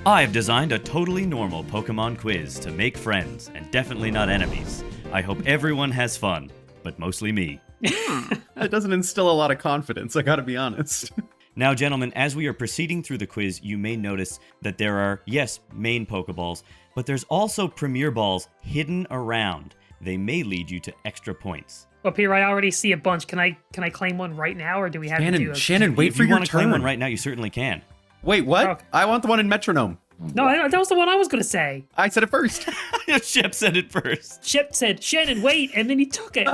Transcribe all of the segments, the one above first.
I've designed a totally normal Pokemon quiz to make friends, and definitely not enemies. I hope everyone has fun, but mostly me. That doesn't instill a lot of confidence, I gotta be honest. Now, gentlemen, as we are proceeding through the quiz, you may notice that there are, yes, main Pokeballs, but there's also Premier Balls hidden around. They may lead you to extra points. Well, Peter, I already see a bunch. Can I claim one right now, or do we have to do a... Shannon, wait for If you your want to claim turn. one right now, you certainly can. Wait, what? Okay. I want the one in Metronome. No, that was the one I was going to say. I said it first. Shep said it first. Shep said, Shannon, wait, and then he took it.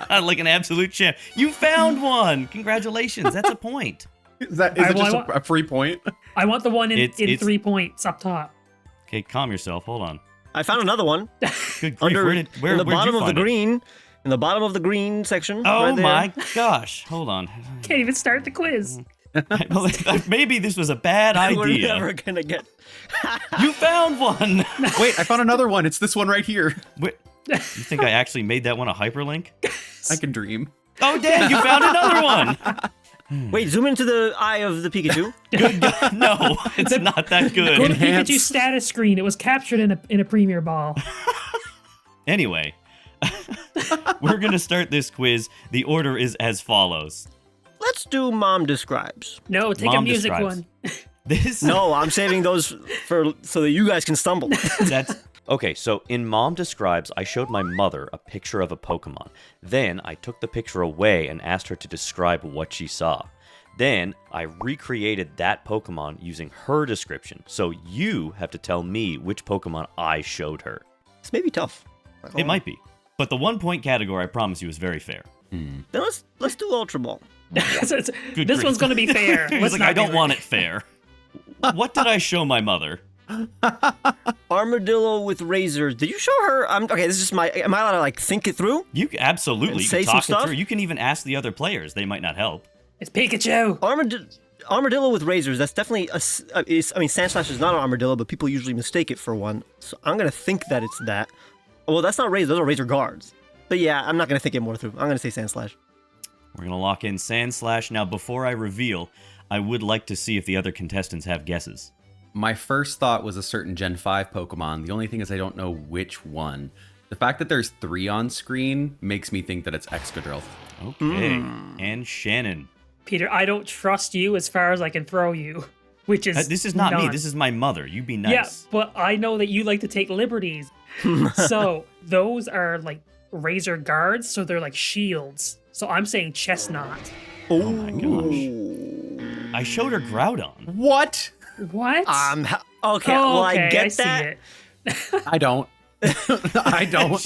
Like an absolute champ. You found one! Congratulations, that's a point. Is it just a free point? I want the one in It's 3 points up top. Okay, calm yourself, hold on. I found another one. Good grief, In the where'd bottom you of the find it? green. In the bottom of the green section. Oh right there. my gosh, hold on. Can't even start the quiz. Maybe this was a bad We're idea. never gonna get. You found one! Wait, I found another one. It's this one right here. Wait, you think I actually made that one a hyperlink? I can dream. Oh, damn, you found another one! Wait, zoom into the eye of the Pikachu. Good God, no, it's not that Go to good. Enhance. Pikachu's status screen. It was captured in a Premier Ball. Anyway, we're gonna start this quiz. The order is as follows. Let's do Mom Describes. No, take a Mom music describes. one. This No, I'm saving those so that you guys can stumble. That's okay. So in Mom Describes, I showed my mother a picture of a Pokemon. Then I took the picture away and asked her to describe what she saw. Then I recreated that Pokemon using her description. So you have to tell me which Pokemon I showed her. This may be tough. It might be, but the 1 point category, I promise you, is very fair. Then let's do Ultra Ball. This grief. one's going to be fair. He's Let's like, not I don't be want it fair. What did I show my mother? Armadillo with razors. Did you show her? Okay, this is just am I allowed to like think it through? You absolutely And you say can some talk it stuff? through. You can even ask the other players; they might not help. It's Pikachu. Armadillo with razors. That's definitely Sandslash is not an armadillo, but people usually mistake it for one. So I'm gonna think that it's that. Well, that's not razor. Those are razor guards. But yeah, I'm not gonna think it more through. I'm gonna say Sandslash. We're gonna lock in Sandslash. Now, before I reveal, I would like to see if the other contestants have guesses. My first thought was a certain Gen 5 Pokemon. The only thing is I don't know which one. The fact that there's 3 on screen makes me think that it's Excadrill. Okay. And Shannon. Peter, I don't trust you as far as I can throw you, which is This is not me. none. This is my mother. You be nice. Yeah, but I know that you like to take liberties. So those are like razor guards, so they're like shields. So I'm saying Chestnut. Oh my gosh. I showed her Groudon. What? What? Okay, Oh, well okay, I get see that. it. I don't. I don't.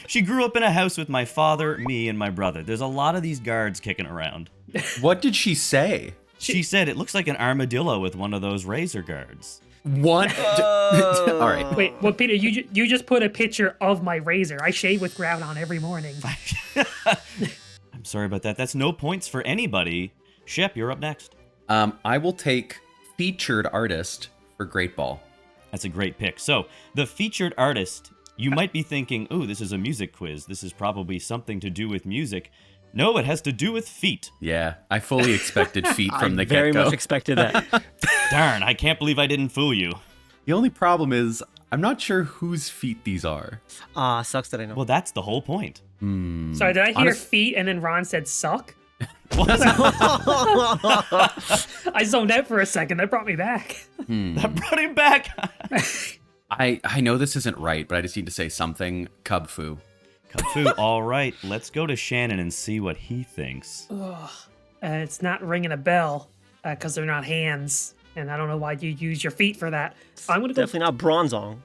She grew up in a house with my father, me, and my brother. There's a lot of these guards kicking around. What did she say? She said it looks like an armadillo with one of those razor guards. What? All right. Wait, well, Peter, you just put a picture of my razor. I shave with Groudon every morning. I'm sorry about that. That's no points for anybody. Shep, you're up next. I will take featured artist for Great Ball. That's a great pick. So, the featured artist, you might be thinking, ooh, this is a music quiz. This is probably something to do with music. No, it has to do with feet. Yeah, I fully expected feet from the I very get-go. much expected that. Darn, I can't believe I didn't fool you. The only problem is I'm not sure whose feet these are. Sucks that I know. Well, that's the whole point. Sorry, did I hear feet and then Ron said suck? I zoned out for a second. That brought me back. That brought him back. I know this isn't right, but I just need to say something. Cub Fu. Kung Fu, all right. Let's go to Shannon and see what he thinks. It's not ringing a bell because they're not hands. And I don't know why you use your feet for that. I'm going to go Definitely not Bronzong.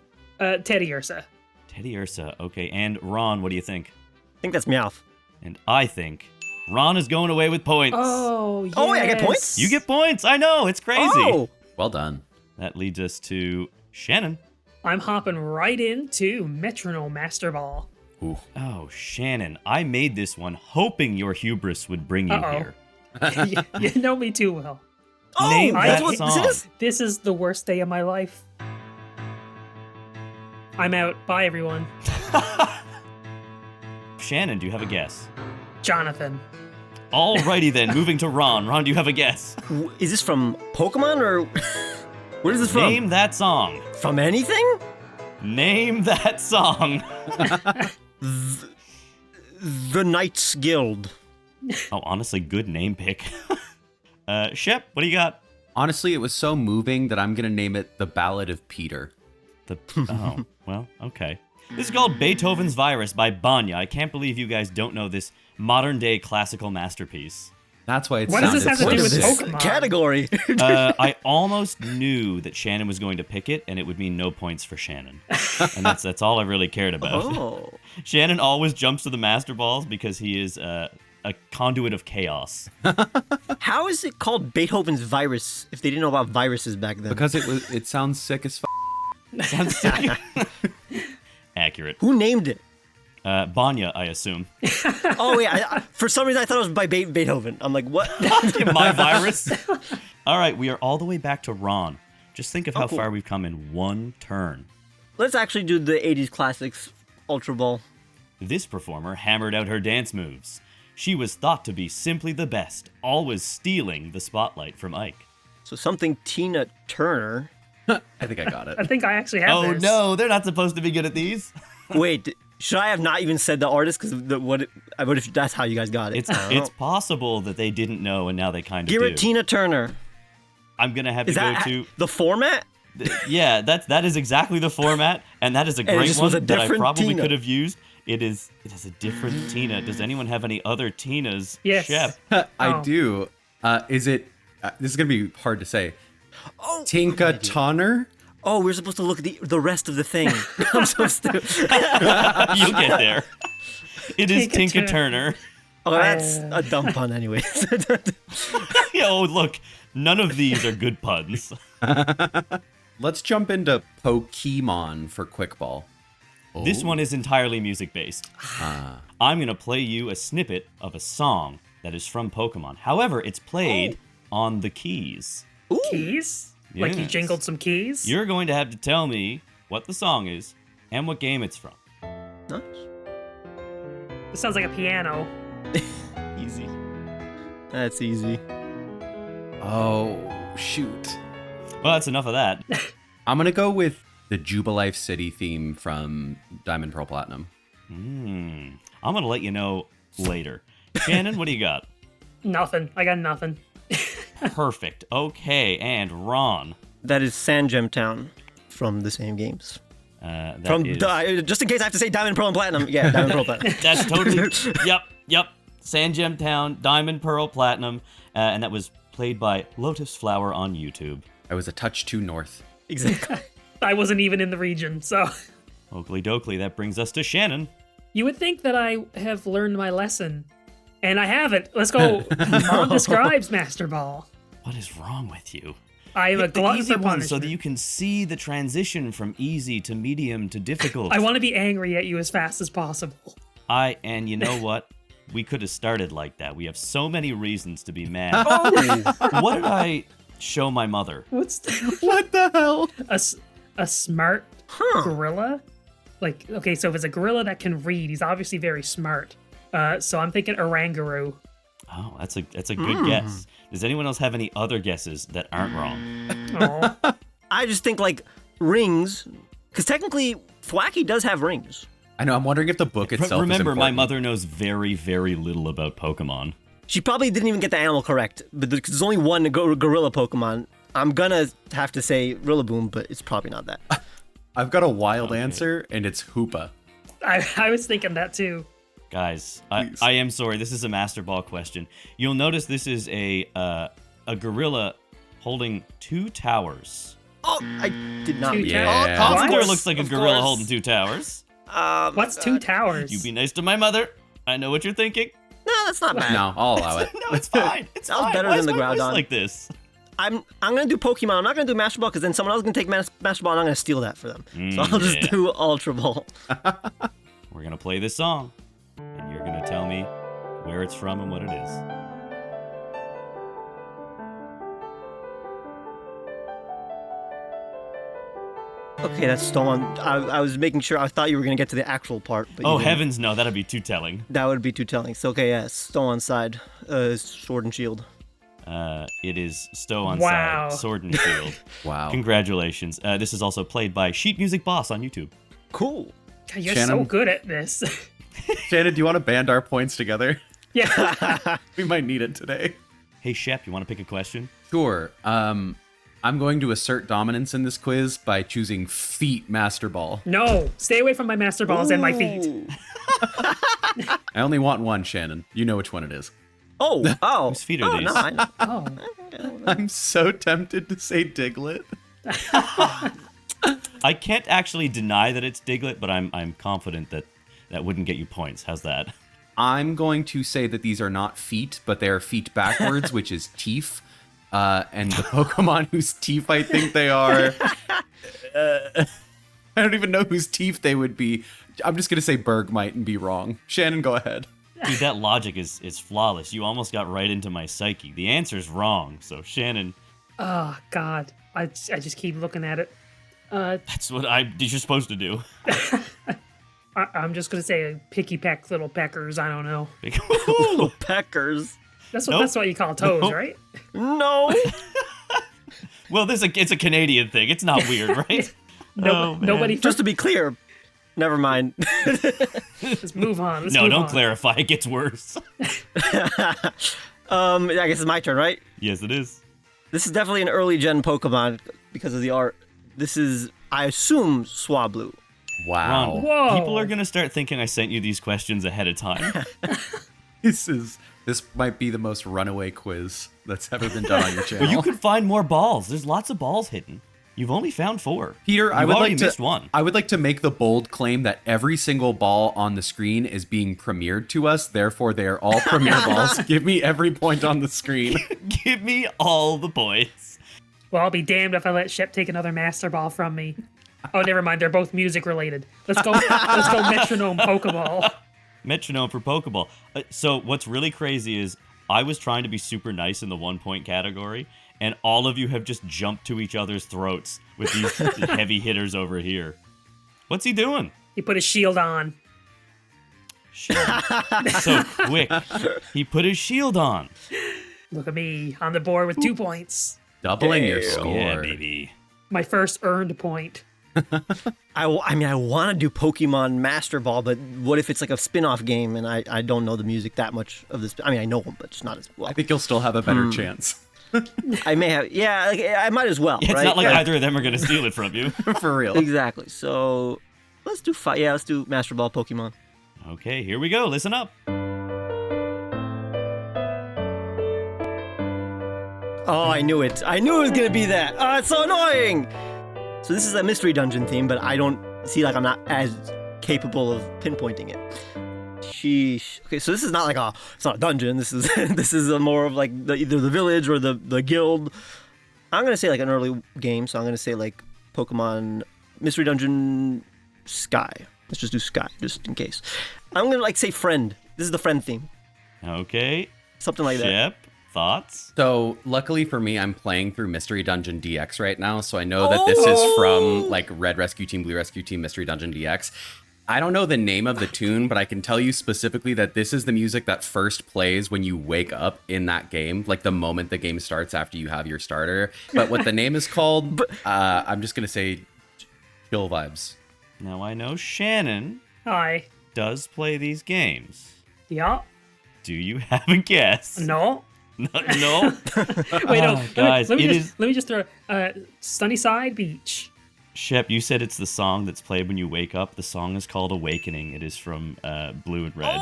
Teddy Ursa. Teddy Ursa, okay. And Ron, what do you think? I think that's Meowth. And I think Ron is going away with points. Oh, yes. Oh, wait, I get points? You get points. I know, it's crazy. Oh! Well done. That leads us to Shannon. I'm hopping right into Metronome Master Ball. Ooh. Oh, Shannon, I made this one hoping your hubris would bring you here. You know me too well. Oh, Name that's that what song. this is? This is the worst day of my life. I'm out. Bye, everyone. Shannon, do you have a guess? Jonathan. Alrighty then, moving to Ron. Ron, do you have a guess? Is this from Pokemon or? Where is this from? Name that song. From anything? Name that song. The Knights Guild. Oh, honestly, good name pick. Shep, what do you got? Honestly, it was so moving that I'm going to name it The Ballad of Peter. Oh, well, okay. This is called Beethoven's Virus by Banya. I can't believe you guys don't know this modern-day classical masterpiece. That's why it What does sounded this have to so do with sick. Pokemon? Category. I almost knew that Shannon was going to pick it, and it would mean no points for Shannon. And that's all I really cared about. Oh. Shannon always jumps to the Master Balls because he is a conduit of chaos. How is it called Beethoven's Virus if they didn't know about viruses back then? Because it sounds sick as Sounds sick. Accurate. Who named it? Banya, I assume. Oh, yeah. For some reason, I thought it was by Beethoven. I'm like, what? My virus. All right, we are all the way back to Ron. Just think of how cool. far we've come in one turn. Let's actually do the 80s classics Ultra Ball. This performer hammered out her dance moves. She was thought to be simply the best, always stealing the spotlight from Ike. So something Tina Turner. I think I got it. I think I actually have Oh this. no, they're not supposed to be good at these. Wait, should I have not even said the artist? Because what if that's how you guys got it? It's I don't know. it's possible that they didn't know and now they kind of Give do. it Tina Turner. I'm gonna have Is to go that to the format? yeah. That is exactly the format, and that is a it great just one was a that I different probably Tina. could have used. It is a different Tina. Does anyone have any other Tinas? Yes. Shep? I Oh. do. Is it? This is gonna be hard to say. Oh, Tinka Tonner? oh, we're supposed to look at the rest of the thing. I'm so stupid. You'll get there. It is Tinka Tinka Turner. Turner. Oh, that's a dumb pun, anyways. Oh, look, none of these are good puns. Let's jump into Pokemon for Quick Ball. This one is entirely music based. I'm going to play you a snippet of a song that is from Pokemon. However, it's played on the keys. Keys? Like you Yes. jingled some keys? You're going to have to tell me what the song is and what game it's from. Nice. It sounds like a piano. Easy. That's easy. Oh, shoot. Well, that's enough of that. I'm gonna go with the Jubilife City theme from Diamond Pearl Platinum. I'm going to let you know later. Shannon, what do you got? Nothing. I got nothing. Perfect. Okay, and Ron. That is Sandgem Town from the same games. That From is- just in case I have to say Diamond, Pearl, and Platinum. Yeah, Diamond, Pearl, Platinum. That's totally. Yep. Sandgem Town, Diamond, Pearl, Platinum, and that was played by Lotus Flower on YouTube. I was a touch too north. Exactly. I wasn't even in the region, so. Oakley Dokley, that brings us to Shannon. You would think that I have learned my lesson, and I haven't. Let's go. Mom describes Master Ball. What is wrong with you? I am a Pick the glutton easy for one punishment. so that you can see the transition from easy to medium to difficult. I want to be angry at you as fast as possible. And you know what? We could have started like that. We have so many reasons to be mad. What did I show my mother? What's What the hell? a smart gorilla? Like, okay, so if it's a gorilla that can read, he's obviously very smart. So I'm thinking Oranguru. Oh, that's a good guess. Does anyone else have any other guesses that aren't wrong? Oh, I just think like rings, because technically Thwacky does have rings. I know. I'm wondering if the book itself. Remember, is my important. mother knows very, very little about Pokemon. She probably didn't even get the animal correct, but there's only one gorilla Pokemon. I'm gonna have to say Rillaboom, but it's probably not that. I've got a wild answer, and it's Hoopa. I was thinking that too. Guys, Please. I am sorry. This is a Master Ball question. You'll notice this is a gorilla holding two towers. Oh, I did not. Two Yeah. towers. Of What? There looks like a of gorilla course. holding two towers. What's two towers? You be nice to my mother. I know what you're thinking. No, that's not bad. No, I'll allow it. No, it's fine. It's That was fine. better Why than is the my voice Groudon. like this? I'm gonna do Pokemon. I'm not gonna do Master Ball because then someone else is gonna take Master Ball and I'm gonna steal that for them. So I'll just yeah. do Ultra Ball. We're gonna play this song, and you're gonna tell me where it's from and what it is. Okay, that's stolen. I was making sure. I thought you were gonna get to the actual part. But you Oh didn't. heavens, no! That'd be too telling. That would be too telling. So okay, yes, Stolen Side, Sword and Shield. It is Stow on Wow. side, Sword and Shield. Wow. Congratulations. This is also played by Sheet Music Boss on YouTube. Cool. God, you're so Shannon? good at this. Shannon, do you want to band our points together? Yeah. We might need it today. Hey, Shep, you want to pick a question? Sure. I'm going to assert dominance in this quiz by choosing feet master ball. No, stay away from my master balls and my feet. Ooh. I only want one, Shannon. You know which one it is. Oh. Whose feet are these? No, I know. Oh, I'm so tempted to say Diglett. I can't actually deny that it's Diglett, but I'm confident that that wouldn't get you points. How's that? I'm going to say that these are not feet, but they are feet backwards, which is teeth. And the Pokemon whose teeth I think they are, I don't even know whose teeth they would be. I'm just going to say Bergmite and be wrong. Shannon, go ahead. Dude, that logic is flawless. You almost got right into my psyche. The answer's wrong. So, Shannon, oh God. I just keep looking at it. that's what you're supposed to do. I'm just gonna say picky peck little peckers. I don't know. Ooh. Peckers. That's what Nope. that's what you call toes, Nope. right? No. Well, it's a Canadian thing. It's not weird, right? Oh, man. Nobody. Just to be clear, never mind. Just move on. Let's No, move don't on. clarify. It gets worse. I guess it's my turn, right? Yes, it is. This is definitely an early gen Pokemon because of the art. This is, I assume, Swablu. Wow. Ron, Whoa. people are gonna start thinking I sent you these questions ahead of time. This might be the most runaway quiz that's ever been done on your channel. But you could find more balls. There's lots of balls hidden. You've only found 4. Peter, You've I would already like to missed one. I would like to make the bold claim that every single ball on the screen is being premiered to us. Therefore, they are all premiere balls. Give me every point on the screen. Give me all the points. Well, I'll be damned if I let Shep take another master ball from me. Oh, never mind. They're both music related. Let's go. Let's go. Metronome Pokeball. Metronome for Pokeball. So what's really crazy is I was trying to be super nice in the 1-point category, and all of you have just jumped to each other's throats with these heavy hitters over here. What's he doing? He put his shield on. So quick. He put his shield on. Look at me on the board with 2 points. Doubling your Damn. score. Yeah, baby. My first earned point. I want to do Pokemon Master Ball, but what if it's like a spin-off game and I don't know the music that much of this? I mean, I know them, but just not as well. I think you'll still have a better chance. I may have, yeah, like, I might as well, It's right? not like Yeah. either of them are going to steal it from you. For real. Exactly. So let's do let's do Master Ball Pokemon. Okay, here we go. Listen up. Oh, I knew it. I knew it was gonna be that. Oh, it's so annoying. So this is a mystery dungeon theme, but I don't see like I'm not as capable of pinpointing it. Sheesh. Okay, so this is not like it's not a dungeon. This is this is a more of like either the village or the guild. I'm gonna say like an early game, so I'm gonna say like Pokemon Mystery Dungeon Sky. Let's just do Sky, just in case. I'm gonna like say friend. This is the friend theme, Okay. something like that. Shep, thoughts? So, luckily for me, I'm playing through Mystery Dungeon DX right now, so I know that this is from like Red Rescue Team, Blue Rescue Team, Mystery Dungeon DX. I don't know the name of the tune, but I can tell you specifically that this is the music that first plays when you wake up in that game, like the moment the game starts after you have your starter. But what the name is called, I'm just going to say Chill Vibes. Now I know Shannon Hi. does play these games. Yeah. Do you have a guess? No. No? Wait, no. Oh, guys, let me it just let me just throw Sunnyside Beach. Shep, you said it's the song that's played when you wake up. The song is called Awakening. It is from Blue and Red.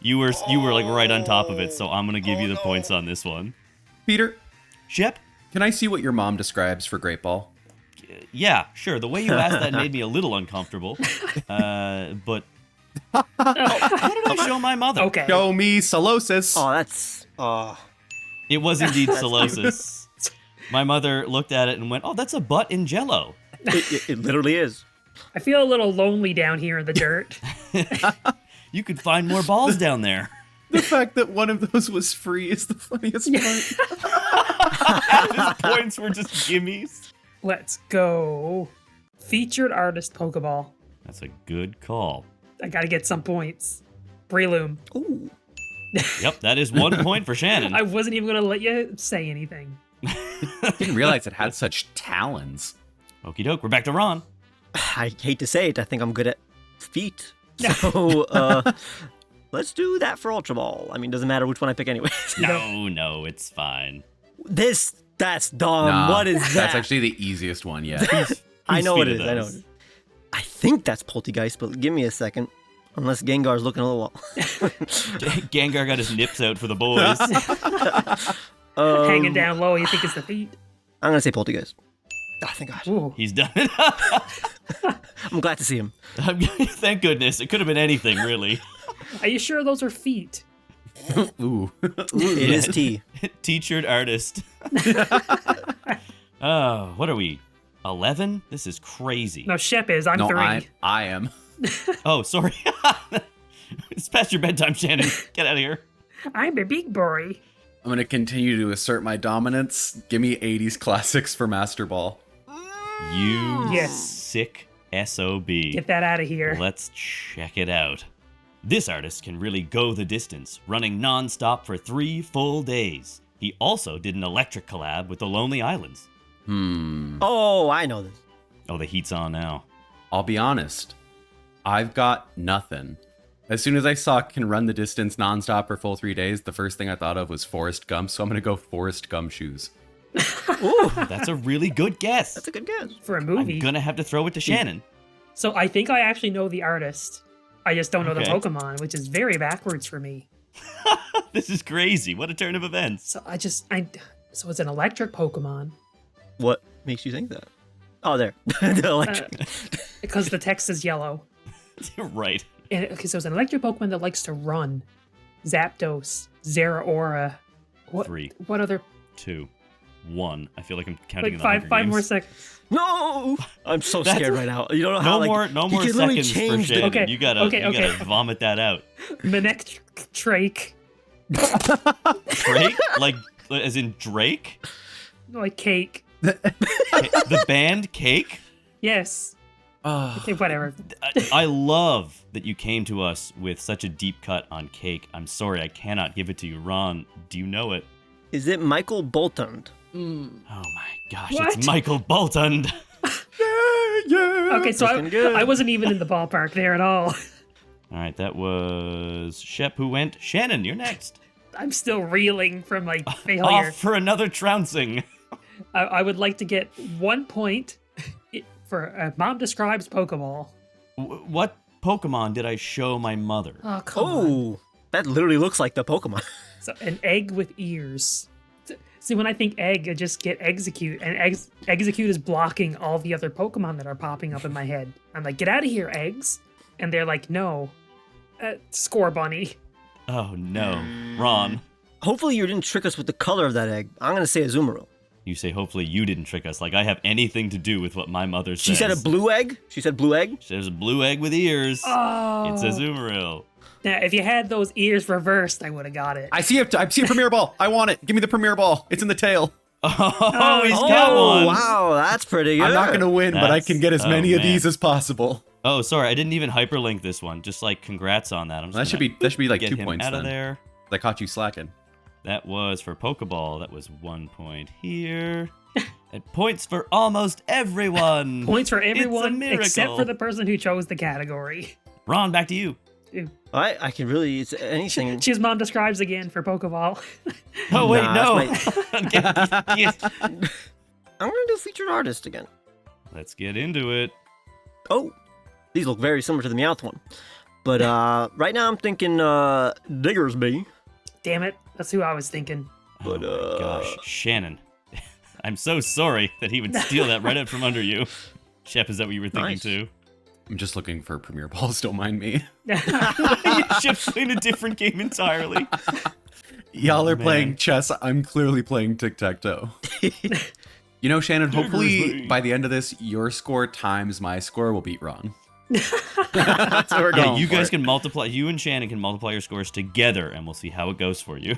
You were like right on top of it, so I'm gonna give you the points on this one. Peter, Shep? can I see what your mom describes for Great Ball? Yeah, sure. The way you asked that made me a little uncomfortable. But how did I show my mother? Okay. Show me Solosis. Oh, that's It was indeed Solosis. My mother looked at it and went, "Oh, that's a butt in Jello." it literally is. I feel a little lonely down here in the dirt. You could find more balls down there. The fact that one of those was free is the funniest part. His points were just gimmies. Let's go. Featured artist Pokeball. That's a good call. I gotta get some points. Breloom. Ooh. Yep, that is 1 point for Shannon. I wasn't even going to let you say anything. Didn't realize it had such talons. Okie doke, we're back to Ron. I hate to say it, I think I'm good at feet. So, let's do that for Ultra Ball. I mean, doesn't matter which one I pick anyway. No, it's fine. That's dumb. Nah, What is that? That's actually the easiest one yet. I know Whose it feet is. are I know it those? is. I think that's Poltergeist, but give me a second. Unless Gengar's looking a little well. Gengar got his nips out for the boys. Hanging down low, you think it's the feet? I'm gonna say Poltergeist. Oh, thank God. Ooh. He's done it. I'm glad to see him. Thank goodness. It could have been anything, really. Are you sure those are feet? Ooh. It is T. T-shirt artist. Oh, what are we? 11? This is crazy. No, Shep is. I'm No, 3. I am. Oh, sorry. It's past your bedtime, Shannon. Get out of here. I'm a big boy. I'm going to continue to assert my dominance. Give me 80s classics for Master Ball. You Yes. sick SOB. Get that out of here. Let's check it out. This artist can really go the distance, running non-stop for 3 full days. He also did an electric collab with the Lonely Islands. Oh, I know this. Oh, the heat's on now. I'll be honest. I've got nothing. As soon as I saw can run the distance nonstop for full 3 days, the first thing I thought of was Forrest Gump, so I'm going to go Forrest Gumshoes. Ooh, That's a really good guess. that's a good guess. For a I'm movie. gonna have to throw it to Shannon. So I think I actually know the artist. I just don't know the Okay. Pokemon, which is very backwards for me. This is crazy. What a turn of events. So it's an electric Pokemon. What makes you think that? Oh, there. The electric. Because the text is yellow. Right. And, okay, so it's an electric Pokemon that likes to run. Zapdos, Zeraora. What? 3, What other? 2, 1. I feel like I'm counting Like in the Hunger five more Games. seconds. No! I'm so That's- scared right now. You don't know how, No like, more, he could literally seconds for change the- Shannon. Okay, You gotta okay. vomit that out. Manectric. Drake? Like, as in Drake? Like cake. The band Cake? Yes. Okay, whatever. I love that you came to us with such a deep cut on Cake. I'm sorry, I cannot give it to you. Ron, do you know it? Is it Michael Bolton? Oh my gosh, What? it's Michael Bolton. Okay, so Looking good. I wasn't even in the ballpark there at all. All right, that was Shep who went. Shannon, you're next. I'm still reeling from my failure. Off for another trouncing. I would like to get 1 point for Mom Describes Pokeball. What Pokemon did I show my mother? Oh, come on. Oh, that literally looks like the Pokemon. So, an egg with ears. See, when I think egg, I just get Execute, and Execute is blocking all the other Pokemon that are popping up in my head. I'm like, get out of here, eggs. And they're like, no. Score Bunny. Oh no, Ron. Hopefully you didn't trick us with the color of that egg. I'm going to say Azumarill. You say hopefully you didn't trick us. Like I have anything to do with what my mother says. She said a blue egg? She said blue egg? There's a blue egg with ears. Oh. It's Azumarill. Now, if you had those ears reversed, I would have got it. I see a Premier Ball. I want it. Give me the Premier Ball. It's in the tail. Oh, he's got Oh, one. wow, that's pretty good. I'm not going to win, but I That's- can get as oh, many of man. these as possible. Oh, sorry, I didn't even hyperlink this one. Just like congrats on that. I'm just That should gonna be like get 2 him points out of then. there. I caught you slacking. That was for Pokeball. That was 1 point here. And points for almost everyone. Points for It's a everyone miracle. except for the person who chose the category. Ron, back to you. I can really, it's anything. She's Mom Describes again for Pokeball. Oh wait, Nah, no. that's I'm going to do featured artist again. Let's get into it. Oh, these look very similar to the Meowth one. But right now I'm thinking Diggersby. Damn it, that's who I was thinking. But, oh my gosh, Shannon. I'm so sorry that he would steal that right out from under you. Shep, is that what you were thinking Nice. too? I'm just looking for Premier Balls. Don't mind me. Shep's playing a different game entirely. Y'all are man. playing chess. I'm clearly playing tic-tac-toe. You know, Shannon, hopefully Diggersby. by the end of this, your score times my score will beat Ron. That's what we're Yeah, going you for. guys can multiply. You and Shannon can multiply your scores together, and we'll see how it goes for you.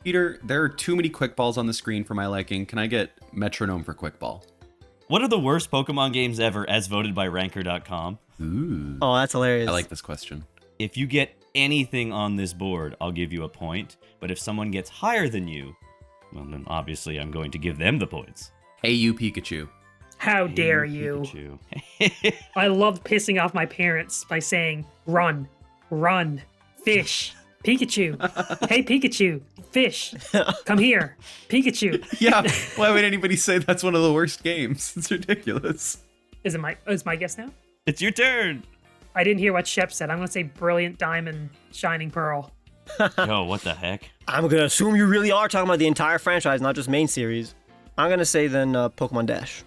Peter, there are too many quick balls on the screen for my liking. Can I get metronome for quick ball? What are the worst Pokemon games ever, as voted by Ranker.com? Ooh. Oh, that's hilarious. I like this question. If you get anything on this board, I'll give you a point. But if someone gets higher than you, well, then obviously I'm going to give them the points. Hey, you Pikachu. How dare Hey, you? Pikachu. I loved pissing off my parents by saying, run, run, fish, Pikachu. Hey, Pikachu, fish, come here, Pikachu. Yeah, why would anybody say that's one of the worst games? It's ridiculous. Is my guess now? It's your turn. I didn't hear what Shep said. I'm going to say Brilliant Diamond, Shining Pearl. Yo, what the heck? I'm going to assume you really are talking about the entire franchise, not just main series. I'm going to say then Pokemon Dash.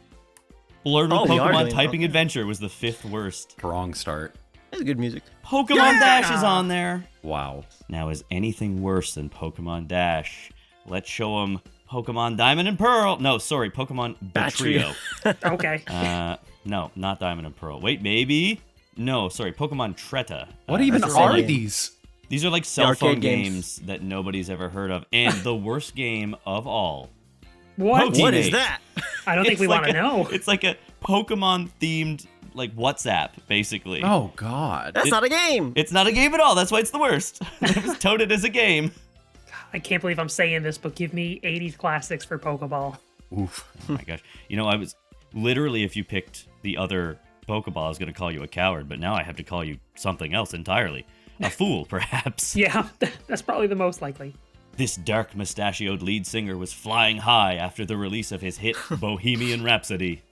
Learn with Oh, we are Pokemon doing Typing Pokemon. Adventure was the 5th worst. Wrong start. That's good music. Pokemon Dash is on there. Wow. Now, is anything worse than Pokemon Dash? Let's show them Pokemon Diamond and Pearl. No, sorry, Pokemon Battery. Batrio. Okay. No, not Diamond and Pearl. Wait, maybe? No, sorry, Pokemon Treta. What even that's the are same game. these? These are like cell arcade phone games. games that nobody's ever heard of. And the worst game of all. What? Poke- What is Teammate. that? I don't think It's we like want to know. It's like a Pokemon-themed, like, WhatsApp, basically. Oh, God. That's not a game. It's not a game at all. That's why it's the worst. It was touted as a game. I can't believe I'm saying this, but give me 80s classics for Pokeball. Oof. Oh my gosh. You know, I was literally, if you picked the other Pokeball, I was going to call you a coward, but now I have to call you something else entirely. A fool, perhaps. Yeah, that's probably the most likely. This dark mustachioed lead singer was flying high after the release of his hit Bohemian Rhapsody.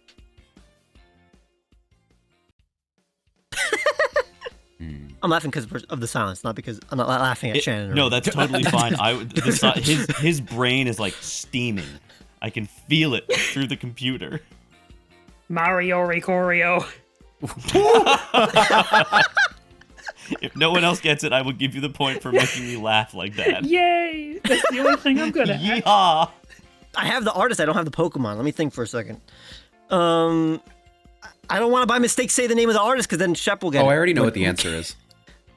I'm laughing because of the silence, not because I'm not laughing at Shannon. No, that's totally fine. His brain is like steaming. I can feel it through the computer. Mario Choreo. If no one else gets it, I will give you the point for making me laugh like that. Yay! That's the only thing I'm good at. Yeehaw! I have the artist. I don't have the Pokemon. Let me think for a second. I don't want to by mistake say the name of the artist because then Shep will get it. Oh, I already know what the answer is.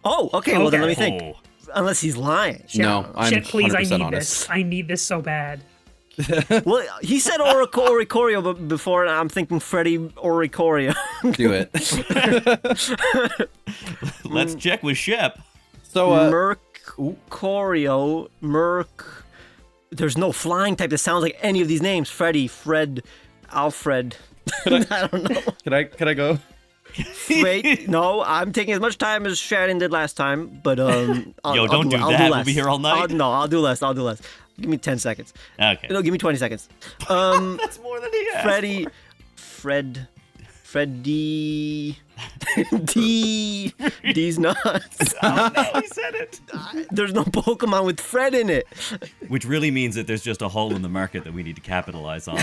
Oh, okay. Well, then let me Okay. think. Unless he's lying. No, I'm Shit, please, I 100% need honest. this. I need this so bad. Well, he said Oricorio but before, and I'm thinking Freddy Oricorio. Do it. Let's check with Shep. So, Mercorio, Merc. There's no flying type that sounds like any of these names. Freddy, Fred, Alfred. I don't know. can I go? Wait, no, I'm taking as much time as Shannon did last time, but Yo, don't do that. We'll be here all night. I'll do less. Give me 10 seconds. Okay. No, give me 20 seconds. That's more than he asked. Freddy, D's nuts. Oh, no, he said it. There's no Pokemon with Fred in it. Which really means that there's just a hole in the market that we need to capitalize on.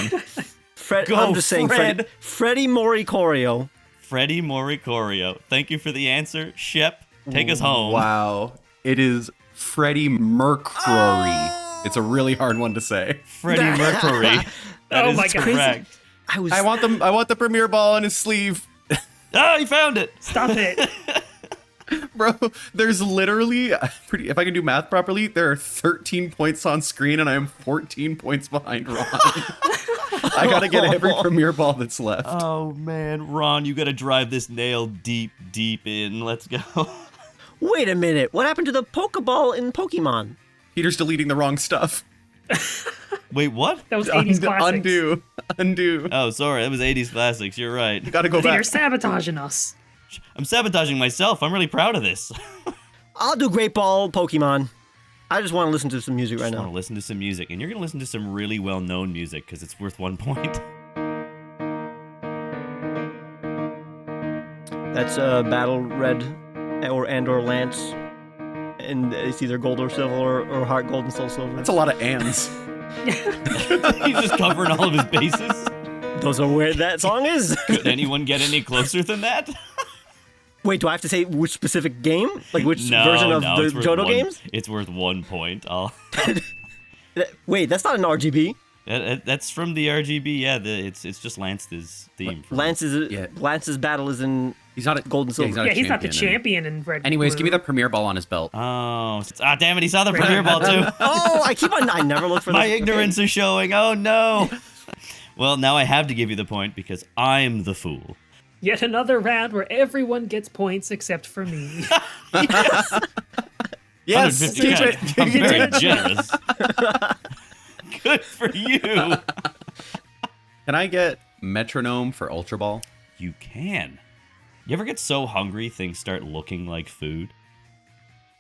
Go, I'm just saying, Fred. Freddy Moricorio. Freddie Moricorio. Thank you for the answer. Shep, take us home. Wow. It is Freddie Mercury. It's a really hard one to say. Freddie Mercury. That Oh is my God. correct. I was. I want the premiere ball on his sleeve. Oh, he found it. Stop it. Bro, there's literally if I can do math properly, there are 13 points on screen and I am 14 points behind Ron. I gotta get every premiere ball that's left. Oh, man. Ron, you got to drive this nail deep, deep in. Let's go. Wait a minute. What happened to the Pokeball in Pokemon? Peter's deleting the wrong stuff. Wait, what? That was 80s classics. Undo. Oh, sorry. That was 80s classics. You're right. You gotta go Peter back. sabotaging us. I'm sabotaging myself. I'm really proud of this. I'll do Great Ball Pokemon. I just want to listen to some music right I want to now. listen to some music, and you're going to listen to some really well-known music because it's worth 1 point. That's Battle Red or Lance. And it's either Gold or Silver or Heart Gold and Soul Silver. That's a lot of ands. He's just covering all of his bases. Those are where that song is. Could anyone get any closer than that? Wait, do I have to say which specific game? Like which No, version of no, it's the worth Johto one- games? It's worth 1 point. Wait, that's not an RGB. That's from the RGB. Yeah, it's just Lance's theme. Lance's battle is in He's not a Gold and Silver. Yeah, he's not the champion in Red. Anyways, Blue. give me the premiere ball on his belt. Oh, damn it! He saw the premiere ball too. Oh, I never look for My this. ignorance is showing. Oh no. Well, now I have to give you the point because I'm the fool. Yet another round where everyone gets points except for me. Yes, 150 keep credit. it. I'm very generous. Good for you. Can I get metronome for Ultra Ball? You can. You ever get so hungry things start looking like food?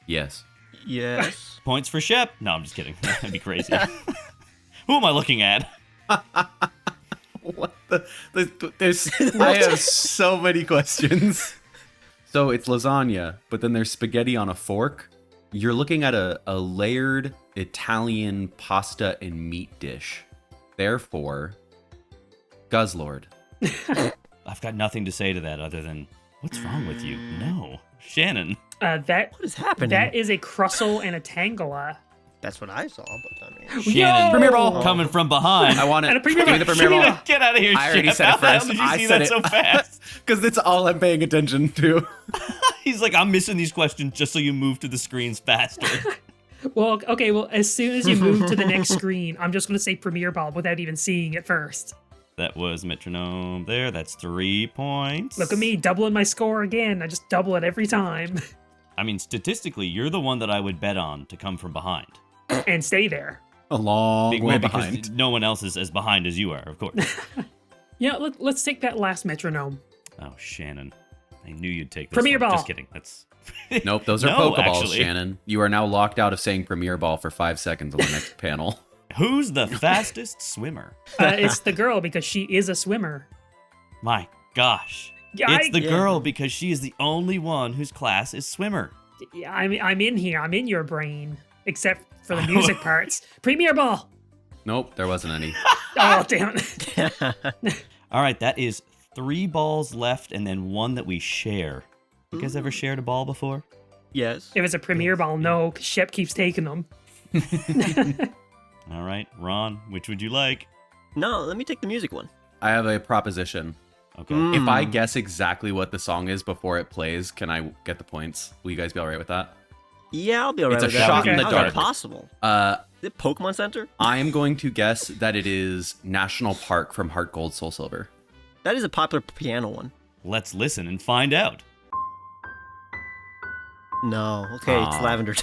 Yes. Yes. Points for Shep. No, I'm just kidding. That'd be crazy. Who am I looking at? What there's I have so many questions. So it's lasagna, but then there's spaghetti on a fork. You're looking at a layered Italian pasta and meat dish. Therefore, Guzzlord. I've got nothing to say to that other than, what's wrong with you? No. Shannon. That What is happening? that is a Crustle and a Tangela. That's what I saw, but I mean... Shannon. Premier ball. Coming from behind. I want it. And a premier Give me the ball. premier ball. Get out of here, I already Shep. said it How the hell first. did you I see said that it so fast? Because it's all I'm paying attention to. He's like, I'm missing these questions just so you move to the screens faster. Well, okay, well, as soon as you move to the next screen, I'm just going to say Premier Ball without even seeing it first. That was metronome there. That's 3 points. Look at me, doubling my score again. I just double it every time. I mean, statistically, you're the one that I would bet on to come from behind. And stay there. A long way Well, because behind. no one else is as behind as you are, of course. Yeah, let's take that last metronome. Oh, Shannon. I knew you'd take this Premier one. Ball. Just kidding. That's... Nope, those are No, Pokeballs, actually. Shannon. You are now locked out of saying Premier Ball for 5 seconds on the next panel. Who's the fastest swimmer? It's the girl because she is a swimmer. My gosh. Yeah, It's the Yeah. girl because she is the only one whose class is swimmer. I'm in here. I'm in your brain, except for the music parts. Premier Ball. Nope, there wasn't any. Oh damn it! All right, that is 3 balls left and then 1 that we share. You guys ever shared a ball before? Yes. If it's a Premier Ball, no, 'cause Shep keeps taking them. All right, Ron, which would you like? No, let me take the music one. I have a proposition. Okay. If I guess exactly what the song is before it plays, can I get the points? Will you guys be all right with that? Yeah, I'll be alright It's a with that. shot in the How's that dark. possible? Is it Pokemon Center? I am going to guess that it is National Park from Heart Gold Soul Silver. That is a popular piano one. Let's listen and find out. No. Okay, it's Aw. Lavender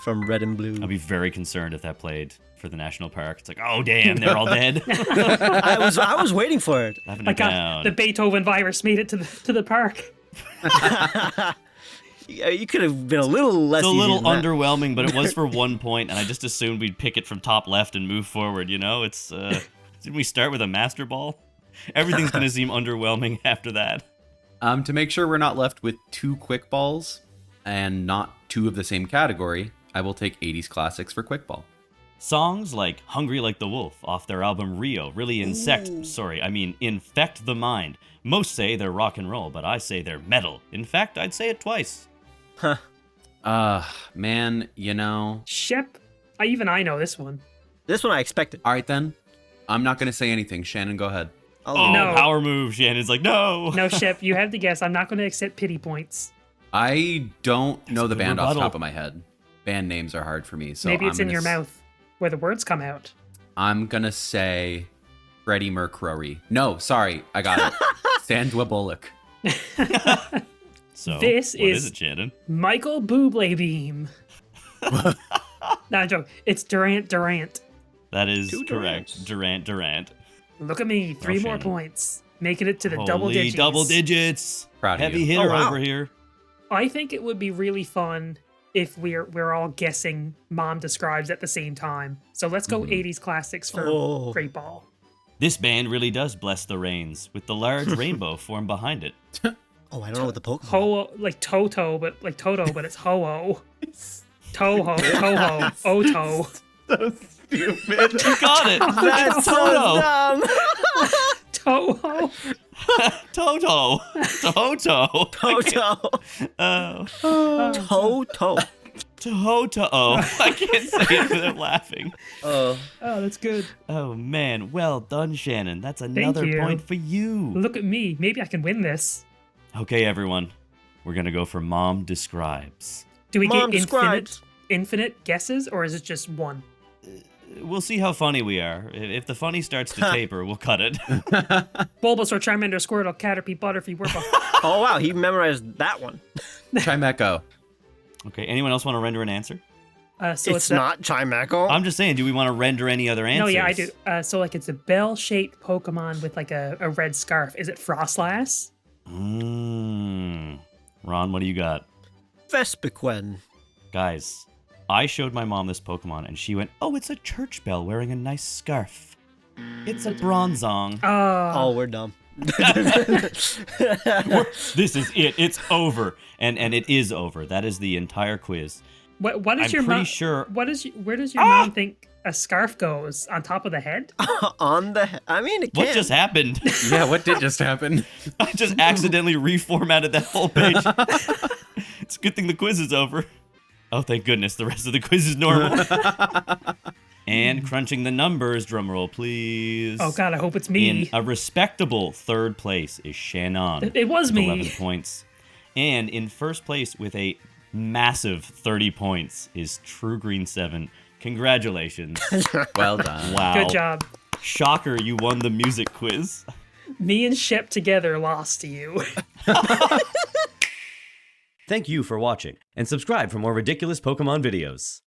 from Red and Blue. I'd be very concerned if that played for the national park. It's like, oh damn, they're all dead. I was waiting for it. Lavender Like down. the Beethoven virus made it to the park. Yeah, you could have been a little less. It's a easy little than that. underwhelming, but it was for 1 point, and I just assumed we'd pick it from top left and move forward. You know, it's didn't we start with a master ball? Everything's gonna seem underwhelming after that. To make sure we're not left with 2 quick balls and not 2 of the same category, I will take 80s classics for quick ball. Songs like "Hungry Like the Wolf" off their album Rio really infect the mind. Most say they're rock and roll, but I say they're metal. In fact, I'd say it twice. Man, you know. Shep, I know this one. This one I expected. All right then. I'm not going to say anything. Shannon, go ahead. Oh, No. power move. Shannon's like, no. No, Shep, you have to guess. I'm not going to accept pity points. I don't know the a good band off the rebuttal. top of my head. Band names are hard for me, so Maybe it's I'm in your gonna mouth where the words come out. I'm gonna say Freddie Mercury. No, sorry, I got it. Sandra Bullock. So, This what is is- it, Shannon? Michael Bublé Beam. No, joke. It's Durant. That is 2 correct. Durant. Look at me, 3 more Shannon. points. Making it to the double Holy digits. double digits. Proud of Heavy you. hitter Oh, wow. over here. I think it would be really fun if we're all guessing Mom Describes at the same time. So let's go 80s classics for Oh. Great Ball. This band really does bless the rains, with the large rainbow formed behind it. Oh, I don't know what the Pokemon. Ho like Toto, but it's Ho-Oh. Toho, Toho, Oto. So stupid. You got it. That's so Toto. dumb. Toho. Toto. Toto. Toto. Oh. Toto. Toto. I can't say it without laughing. Oh, that's good. Oh man, well done, Shannon. That's another you. point for you. Look at me. Maybe I can win this. Okay, everyone. We're gonna go for Mom Describes. Do we Mom get describes. infinite guesses, or is it just one? we'll see how funny we are. If the funny starts to taper, we'll cut it. Bulbasaur, Charmander, Squirtle, Caterpie, Butterfree, Wurmple. Oh wow, he memorized that one. Chimecho. Okay, anyone else want to render an answer? So It's not Chimecho. I'm just saying, do we want to render any other answers? No, yeah, I do. So like it's a bell-shaped Pokemon with like a red scarf. Is it Frostlass? Ron, what do you got? Vespiquen. Guys, I showed my mom this Pokemon, and she went, "Oh, it's a church bell wearing a nice scarf. It's a Bronzong." Oh, we're dumb. This is it. It's over, and it is over. That is the entire quiz. What is I'm your pretty mom? sure. Where does your mom think a scarf goes on top of the head? On the. I mean, it What can. just happened? Yeah, what did just happen? I just accidentally reformatted that whole page. It's a good thing the quiz is over. Oh, thank goodness. The rest of the quiz is normal. And crunching the numbers, drumroll, please. Oh God, I hope it's me. In a respectable third place is Shannon. It was with me. 11 points. And in first place with a massive 30 points is Truegreen7. Congratulations. Well done. Wow. Good job. Shocker, you won the music quiz. Me and Shep together lost to you. Thank you for watching, and subscribe for more ridiculous Pokemon videos.